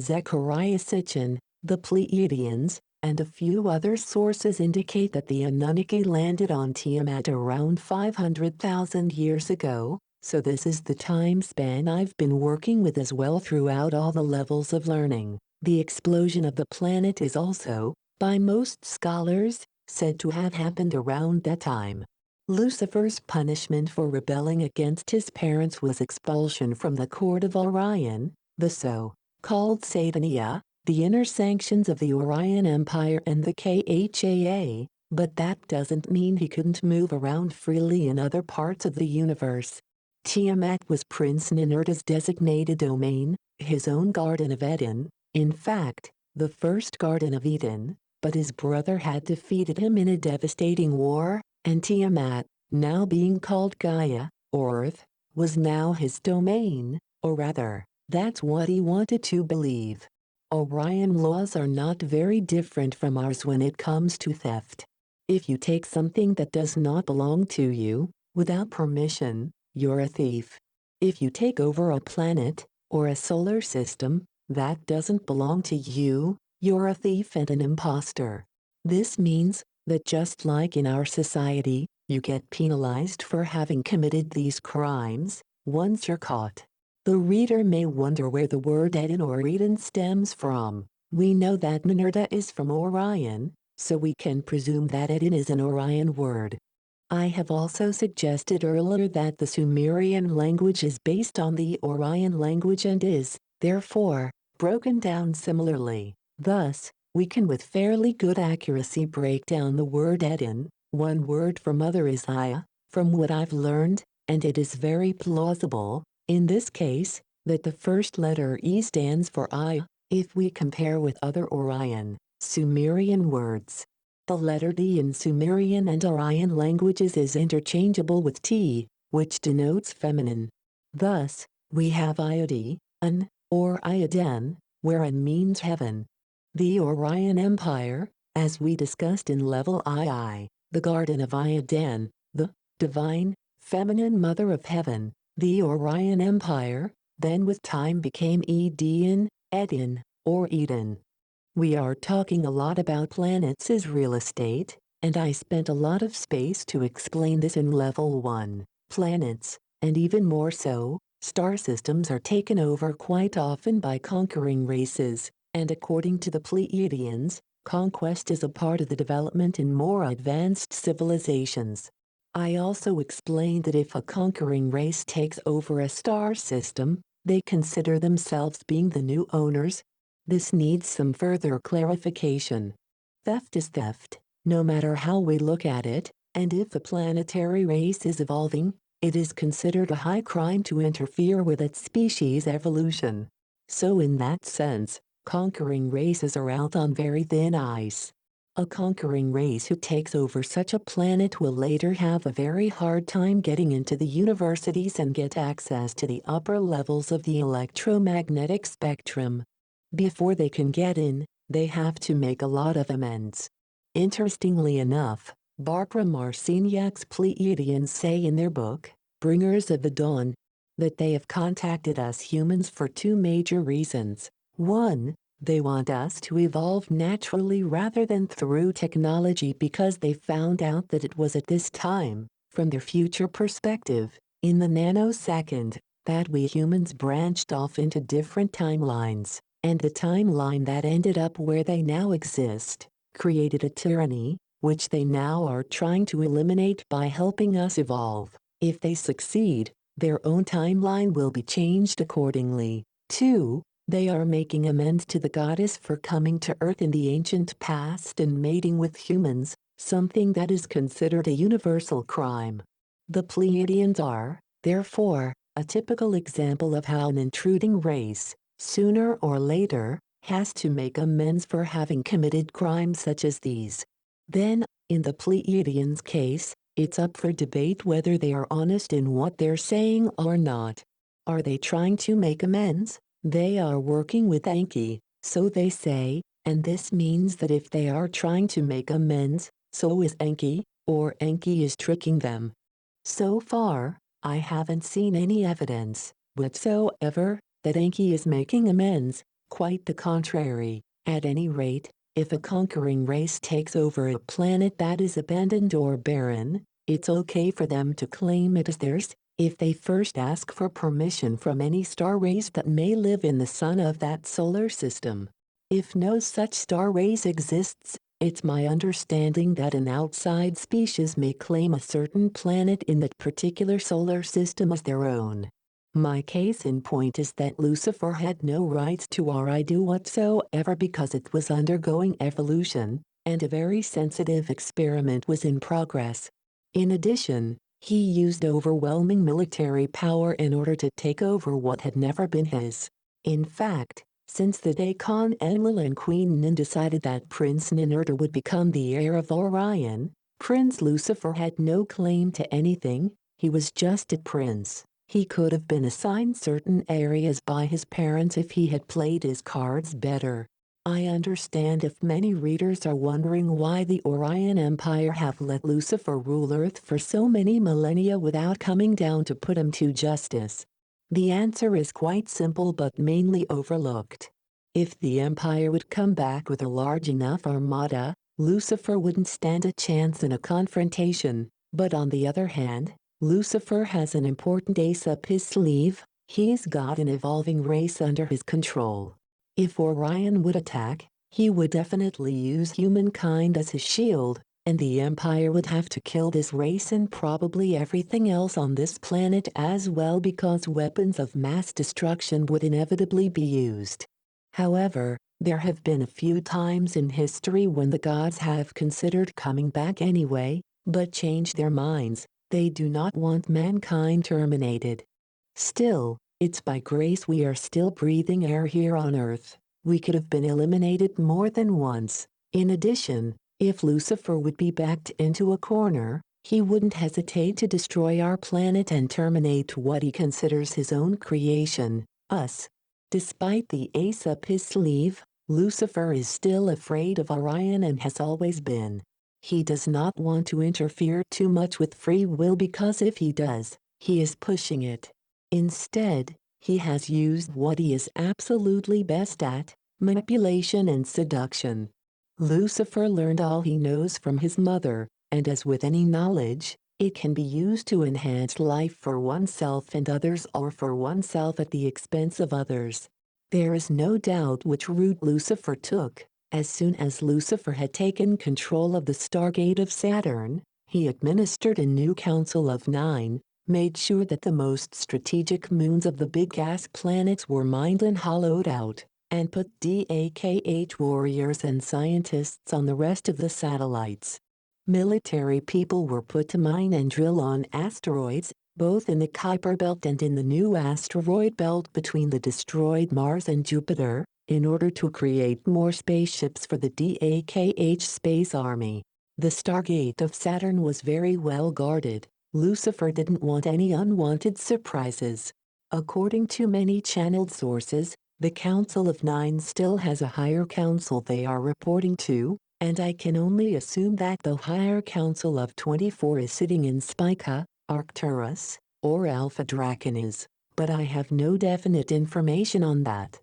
Speaker 1: Zechariah Sitchin, the Pleiadians, and a few other sources indicate that the Anunnaki landed on Tiamat around 500,000 years ago, so this is the time span I've been working with as well throughout all the levels of learning. The explosion of the planet is also, by most scholars, said to have happened around that time. Lucifer's punishment for rebelling against his parents was expulsion from the court of Orion, the so-called Satania, the inner sanctions of the Orion Empire and the KHAA, but that doesn't mean he couldn't move around freely in other parts of the universe. Tiamat was Prince Ninurta's designated domain, his own Garden of Eden, in fact, the first Garden of Eden, but his brother had defeated him in a devastating war, and Tiamat, now being called Gaia, or Earth, was now his domain, or rather, that's what he wanted to believe. Orion laws are not very different from ours when it comes to theft. If you take something that does not belong to you, without permission, you're a thief. If you take over a planet, or a solar system, that doesn't belong to you, you're a thief and an imposter. This means that just like in our society, you get penalized for having committed these crimes, once you're caught. The reader may wonder where the word Eden or Eden stems from. We know that Ninurta is from Orion, so we can presume that Eden is an Orion word. I have also suggested earlier that the Sumerian language is based on the Orion language and is, therefore, broken down similarly. Thus, we can with fairly good accuracy break down the word Eden. One word for mother is Aya, from what I've learned, and it is very plausible, in this case, that the first letter E stands for Aya, if we compare with other Orion, Sumerian words. The letter D in Sumerian and Orion languages is interchangeable with T, which denotes feminine. Thus, we have Iodi, an, or Ioden, where an means heaven. The Orion Empire, as we discussed in level II, the Garden of Ioden, the divine, feminine mother of heaven, The Orion Empire, then with time became Eden, or Eden. We are talking a lot about planets as real estate, and I spent a lot of space to explain this in Level 1. Planets, and even more so, star systems are taken over quite often by conquering races, and according to the Pleiadians, conquest is a part of the development in more advanced civilizations. I also explained that if a conquering race takes over a star system, they consider themselves being the new owners. This needs some further clarification. Theft is theft, no matter how we look at it, and if a planetary race is evolving, it is considered a high crime to interfere with its species' evolution. So in that sense, conquering races are out on very thin ice. A conquering race who takes over such a planet will later have a very hard time getting into the universities and get access to the upper levels of the electromagnetic spectrum. Before they can get in, they have to make a lot of amends. Interestingly enough, Barbara Marciniak's Pleiadians say in their book, Bringers of the Dawn, that they have contacted us humans for two major reasons. One, they want us to evolve naturally rather than through technology because they found out that it was at this time, from their future perspective, in the nanosecond, that we humans branched off into different timelines, and the timeline that ended up where they now exist, created a tyranny, which they now are trying to eliminate by helping us evolve. If they succeed, their own timeline will be changed accordingly. 2. They are making amends to the goddess for coming to Earth in the ancient past and mating with humans, something that is considered a universal crime. The Pleiadians are, therefore, a typical example of how an intruding race, sooner or later, has to make amends for having committed crimes such as these. Then, in the Pleiadians' case, it's up for debate whether they are honest in what they're saying or not. Are they trying to make amends? They are working with Enki, so they say, and this means that if they are trying to make amends, so is Enki, or Enki is tricking them. So far, I haven't seen any evidence whatsoever that Enki is making amends, quite the contrary. At any rate, if a conquering race takes over a planet that is abandoned or barren, it's okay for them to claim it as theirs, if they first ask for permission from any star race that may live in the sun of that solar system. If no such star race exists, it's my understanding that an outside species may claim a certain planet in that particular solar system as their own. My case in point is that Lucifer had no rights to Eridu whatsoever because it was undergoing evolution, and a very sensitive experiment was in progress. In addition, he used overwhelming military power in order to take over what had never been his. In fact, since the day Khan Enlil and Queen Nin decided that Prince Ninurta would become the heir of Orion, Prince Lucifer had no claim to anything. He was just a prince. He could have been assigned certain areas by his parents if he had played his cards better. I understand if many readers are wondering why the Orion Empire have let Lucifer rule Earth for so many millennia without coming down to put him to justice. The answer is quite simple but mainly overlooked. If the Empire would come back with a large enough armada, Lucifer wouldn't stand a chance in a confrontation, but on the other hand, Lucifer has an important ace up his sleeve. He's got an evolving race under his control. If Orion would attack, he would definitely use humankind as his shield, and the Empire would have to kill this race and probably everything else on this planet as well because weapons of mass destruction would inevitably be used. However, there have been a few times in history when the gods have considered coming back anyway, but changed their minds. They do not want mankind terminated. Still, it's by grace we are still breathing air here on Earth. We could have been eliminated more than once. In addition, if Lucifer would be backed into a corner, he wouldn't hesitate to destroy our planet and terminate what he considers his own creation, us. Despite the ace up his sleeve, Lucifer is still afraid of Orion and has always been. He does not want to interfere too much with free will because if he does, he is pushing it. Instead, he has used what he is absolutely best at, manipulation and seduction. Lucifer learned all he knows from his mother, and as with any knowledge, it can be used to enhance life for oneself and others or for oneself at the expense of others. There is no doubt which route Lucifer took. As soon as Lucifer had taken control of the Stargate of Saturn, he administered a new Council of Nine, made sure that the most strategic moons of the big gas planets were mined and hollowed out, and put DAKH warriors and scientists on the rest of the satellites. Military people were put to mine and drill on asteroids, both in the Kuiper Belt and in the new asteroid belt between the destroyed Mars and Jupiter, in order to create more spaceships for the DAKH Space Army. The Stargate of Saturn was very well guarded. Lucifer didn't want any unwanted surprises. According to many channeled sources, the Council of Nine still has a higher council they are reporting to, and I can only assume that the higher council of 24 is sitting in Spica, Arcturus, or Alpha Draconis, but I have no definite information on that.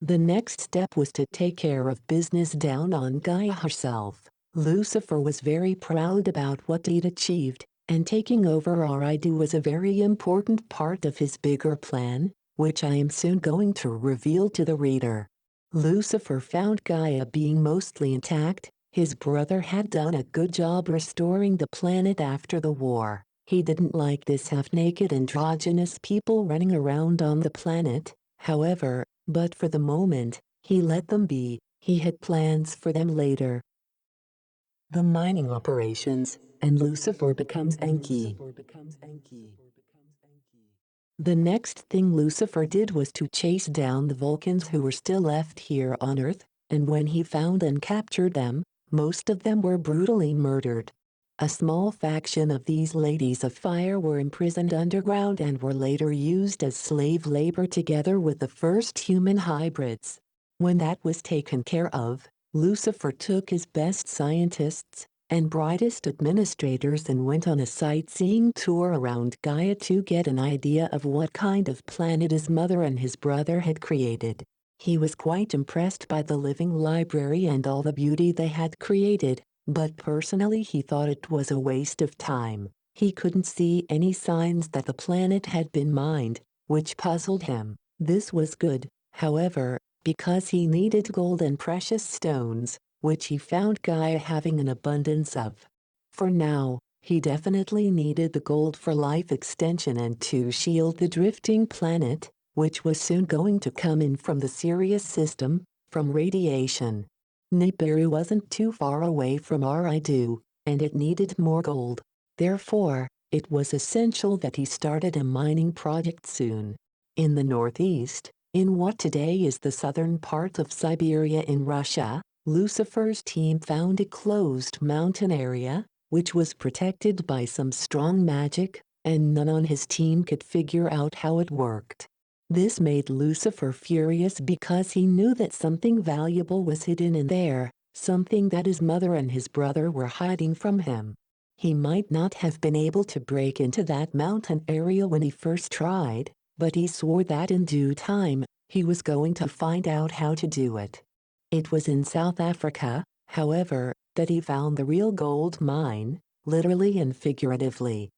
Speaker 1: The next step was to take care of business down on Gaia herself. Lucifer was very proud about what he'd achieved, and taking over Aridu was a very important part of his bigger plan, which I am soon going to reveal to the reader. Lucifer found Gaia being mostly intact. His brother had done a good job restoring the planet after the war. He didn't like this half-naked androgynous people running around on the planet, however, but for the moment, he let them be. He had plans for them later. The mining operations, and Lucifer becomes Enki. The next thing Lucifer did was to chase down the Vulcans who were still left here on Earth, and when he found and captured them, most of them were brutally murdered. A small faction of these ladies of fire were imprisoned underground and were later used as slave labor together with the first human hybrids. When that was taken care of, Lucifer took his best scientists and brightest administrators and went on a sightseeing tour around Gaia to get an idea of what kind of planet his mother and his brother had created. He was quite impressed by the living library and all the beauty they had created, but personally he thought it was a waste of time. He couldn't see any signs that the planet had been mined, which puzzled him. This was good, however, because he needed gold and precious stones, which he found Gaia having an abundance of. For now, he definitely needed the gold for life extension and to shield the drifting planet, which was soon going to come in from the Sirius system, from radiation. Nibiru wasn't too far away from Aridu, and it needed more gold. Therefore, it was essential that he started a mining project soon. In the northeast, in what today is the southern part of Siberia in Russia, Lucifer's team found a closed mountain area, which was protected by some strong magic, and none on his team could figure out how it worked. This made Lucifer furious because he knew that something valuable was hidden in there, something that his mother and his brother were hiding from him. He might not have been able to break into that mountain area when he first tried, but he swore that in due time, he was going to find out how to do it. It was in South Africa, however, that he found the real gold mine, literally and figuratively.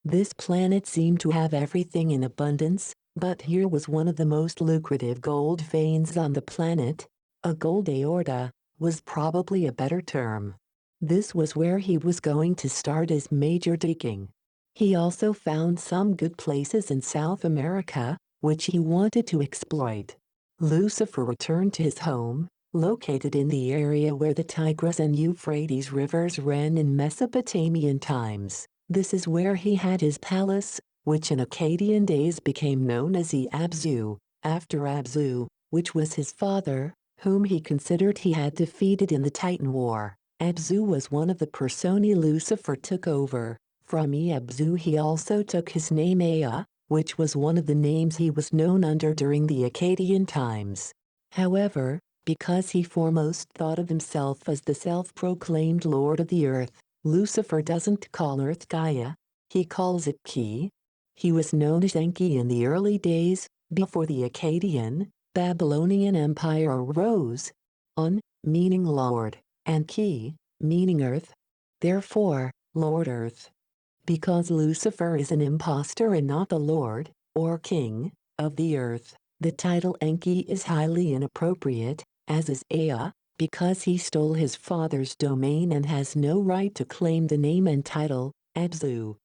Speaker 1: This planet seemed to have everything in abundance, but here was one of the most lucrative gold veins on the planet. A gold aorta was probably a better term. This was where he was going to start his major digging. He also found some good places in South America, which he wanted to exploit. Lucifer returned to his home, located in the area where the Tigris and Euphrates rivers ran in Mesopotamian times. This is where he had his palace, which in Akkadian days became known as Abzu, after Abzu, which was his father, whom he considered he had defeated in the Titan War. Abzu was one of the personae Lucifer took over. From Abzu he also took his name Ea, which was one of the names he was known under during the Akkadian times. However, because he foremost thought of himself as the self-proclaimed Lord of the Earth, Lucifer doesn't call Earth Gaia, he calls it Ki. He was known as Enki in the early days, before the Akkadian, Babylonian Empire arose. Un, meaning Lord, and Ki, meaning Earth. Therefore, Lord Earth. Because Lucifer is an impostor and not the Lord, or King, of the earth, the title Enki is highly inappropriate, as is Ea, because he stole his father's domain and has no right to claim the name and title, Abzu.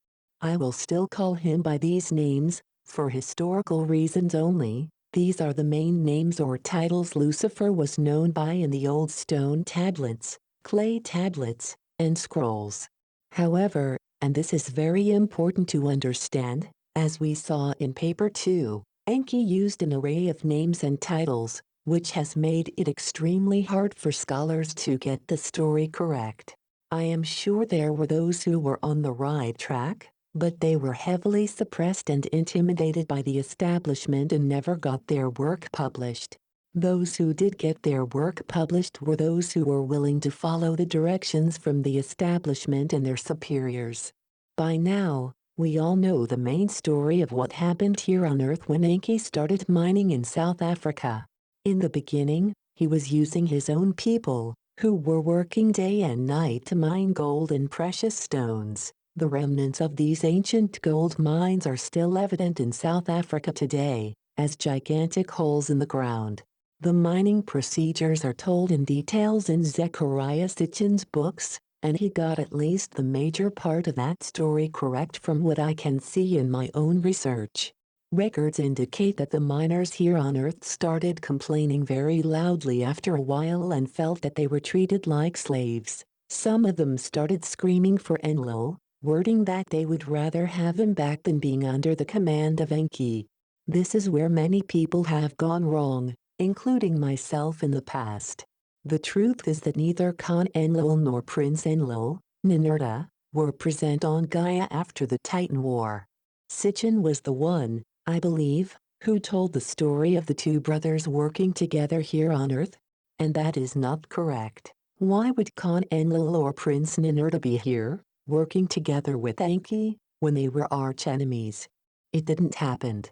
Speaker 1: I will still call him by these names, for historical reasons only. These are the main names or titles Lucifer was known by in the old stone tablets, clay tablets, and scrolls. However, and this is very important to understand, as we saw in paper 2, Enki used an array of names and titles, which has made it extremely hard for scholars to get the story correct. I am sure there were those who were on the right track, but they were heavily suppressed and intimidated by the establishment and never got their work published. Those who did get their work published were those who were willing to follow the directions from the establishment and their superiors. By now, we all know the main story of what happened here on Earth when Enki started mining in South Africa. In the beginning, he was using his own people, who were working day and night to mine gold and precious stones. The remnants of these ancient gold mines are still evident in South Africa today, as gigantic holes in the ground. The mining procedures are told in details in Zechariah Sitchin's books, and he got at least the major part of that story correct from what I can see in my own research. Records indicate that the miners here on Earth started complaining very loudly after a while and felt that they were treated like slaves. Some of them started screaming for Enlil, wording that they would rather have him back than being under the command of Enki. This is where many people have gone wrong, including myself in the past. The truth is that neither Khan Enlil nor Prince Enlil, Ninurta, were present on Gaia after the Titan War. Sitchin was the one, I believe, who told the story of the two brothers working together here on Earth. And that is not correct. Why would Khan Enlil or Prince Ninurta be here, working together with Enki, when they were arch enemies? It didn't happen.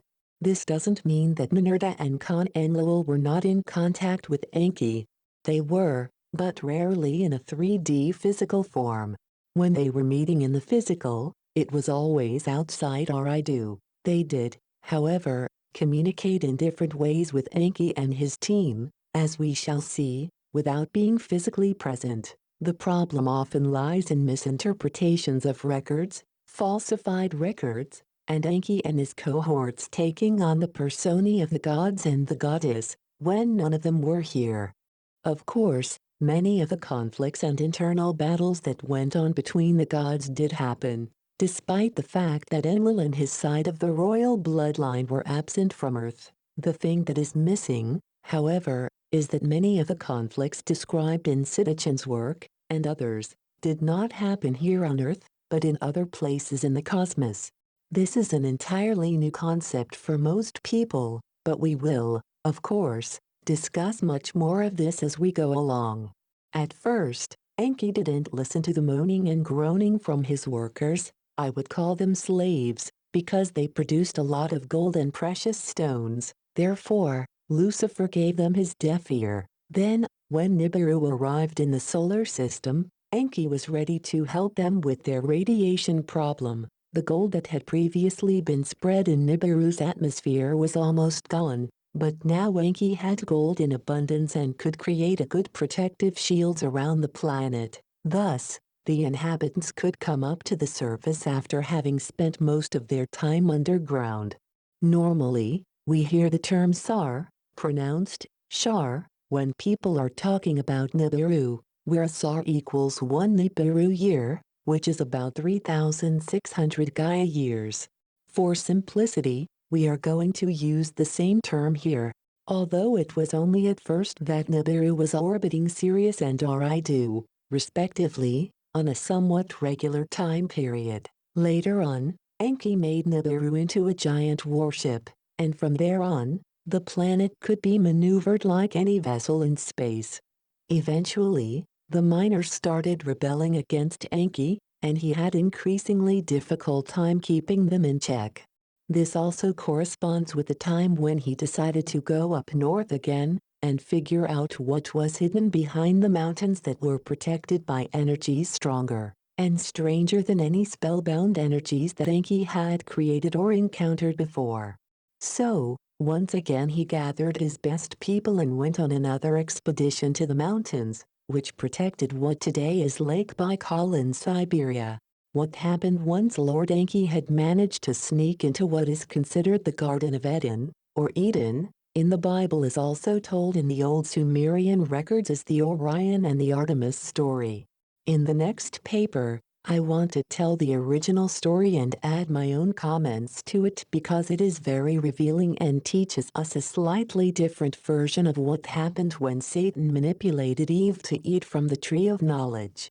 Speaker 1: This doesn't mean that Ninurta and Khan Enlil were not in contact with Enki. They were, but rarely in a 3D physical form. When they were meeting in the physical, it was always outside Eridu. They did, however, communicate in different ways with Enki and his team, as we shall see, without being physically present. The problem often lies in misinterpretations of records, falsified records, and Enki and his cohorts taking on the personae of the gods and the goddess, when none of them were here. Of course, many of the conflicts and internal battles that went on between the gods did happen, despite the fact that Enlil and his side of the royal bloodline were absent from Earth. The thing that is missing, however, is that many of the conflicts described in Sitchin's work, and others, did not happen here on Earth, but in other places in the cosmos. This is an entirely new concept for most people, but we will, of course, discuss much more of this as we go along. At first, Enki didn't listen to the moaning and groaning from his workers. I would call them slaves, because they produced a lot of gold and precious stones. Therefore, Lucifer gave them his deaf ear. Then, when Nibiru arrived in the solar system, Enki was ready to help them with their radiation problem. The gold that had previously been spread in Nibiru's atmosphere was almost gone, but now Enki had gold in abundance and could create a good protective shields around the planet. Thus, the inhabitants could come up to the surface after having spent most of their time underground. Normally, we hear the term Sar, pronounced Shar, when people are talking about Nibiru, where Sar equals 1 Nibiru year, which is about 3,600 Gaia years. For simplicity, we are going to use the same term here, although it was only at first that Nibiru was orbiting Sirius and Eridu, respectively, on a somewhat regular time period. Later on, Enki made Nibiru into a giant warship, and from there on, the planet could be maneuvered like any vessel in space. Eventually, the miners started rebelling against Enki, and he had increasingly difficult time keeping them in check. This also corresponds with the time when he decided to go up north again and figure out what was hidden behind the mountains that were protected by energies stronger and stranger than any spellbound energies that Enki had created or encountered before. So, once again he gathered his best people and went on another expedition to the mountains, which protected what today is Lake Baikal in Siberia. What happened once Lord Enki had managed to sneak into what is considered the Garden of Eden, or Eden, in the Bible is also told in the old Sumerian records as the Orion and the Artemis story. In the next paper, I want to tell the original story and add my own comments to it because it is very revealing and teaches us a slightly different version of what happened when Satan manipulated Eve to eat from the tree of knowledge.